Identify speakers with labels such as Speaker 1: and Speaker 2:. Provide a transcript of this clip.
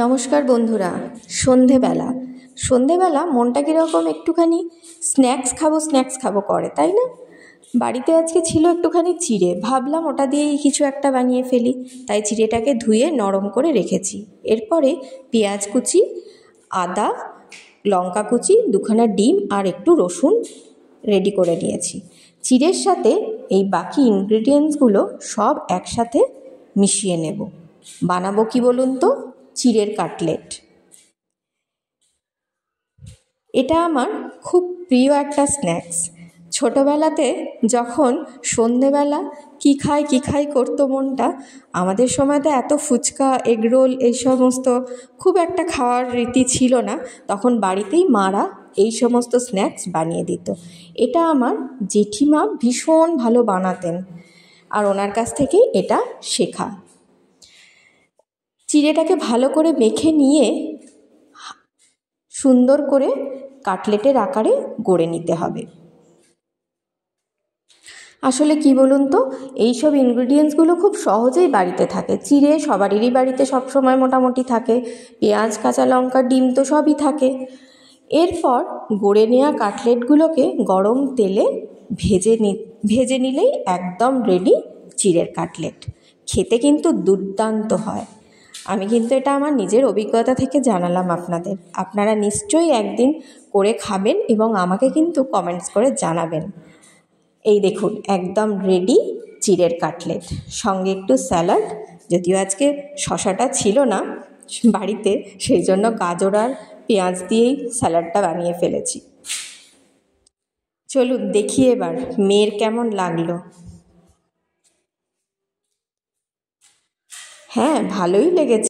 Speaker 1: নমস্কার বন্ধুরা। সন্ধেবেলা মনটা কীরকম একটুখানি স্ন্যাক্স খাবো করে, তাই না? বাড়িতে আজকে ছিল একটুখানি চিড়ে, ভাবলাম ওটা দিয়েই কিছু একটা বানিয়ে ফেলি। তাই চিড়েটাকে ধুয়ে নরম করে রেখেছি। এরপরে পেঁয়াজ কুচি, আদা, লঙ্কা কুচি, দুখানা ডিম আর একটু রসুন রেডি করে নিয়েছি। চিড়ের সাথে এই বাকি ইনগ্রিডিয়েন্টসগুলো সব একসাথে মিশিয়ে নেব। বানাবো কি বলুন তো? চিড়ের কাটলেট। এটা আমার খুব প্রিয় একটা স্ন্যাক্স। ছোটোবেলাতে যখন সন্ধেবেলা কী খাই করতো মনটা, আমাদের সময় তো এত ফুচকা, এগরোল এই সমস্ত খুব একটা খাওয়ার রীতি ছিল না। তখন বাড়িতেই মারা এই সমস্ত স্ন্যাক্স বানিয়ে দিত। এটা আমার জেঠিমা ভীষণ ভালো বানাতেন, আর ওনার কাছ থেকেই এটা শেখা। চিড়েটাকে ভালো করে মেখে নিয়ে সুন্দর করে কাটলেটের আকারে গড়ে নিতে হবে। আসলে কি বলুন তো, এইসব ইনগ্রিডিয়েন্টসগুলো খুব সহজেই বাড়িতে থাকে। চিড়ে সবারই বাড়িতে সবসময় মোটামুটি থাকে, পেঁয়াজ, কাঁচা লঙ্কা, ডিম তো সবই থাকে। এরপর গড়ে নেওয়া কাটলেটগুলোকে গরম তেলে ভেজে নিলেই একদম রেডি চিড়ের কাটলেট। খেতে কিন্তু দুর্দান্ত হয়। আমি কিন্তু এটা আমার নিজের অভিজ্ঞতা থেকে জানালাম আপনাদের। আপনারা নিশ্চয়ই একদিন করে খাবেন এবং আমাকে কিন্তু কমেন্টস করে জানাবেন। এই দেখুন, একদম রেডি চিড়ের কাটলেট, সঙ্গে একটু স্যালাড। যদিও আজকে শশাটা ছিল না বাড়িতে, সেই জন্য গাজর আর পেঁয়াজ দিয়েই স্যালাডটা বানিয়ে ফেলেছি। চলুন দেখি এবার মেয়ের কেমন লাগলো। হ্যাঁ, ভালোই লেগেছে।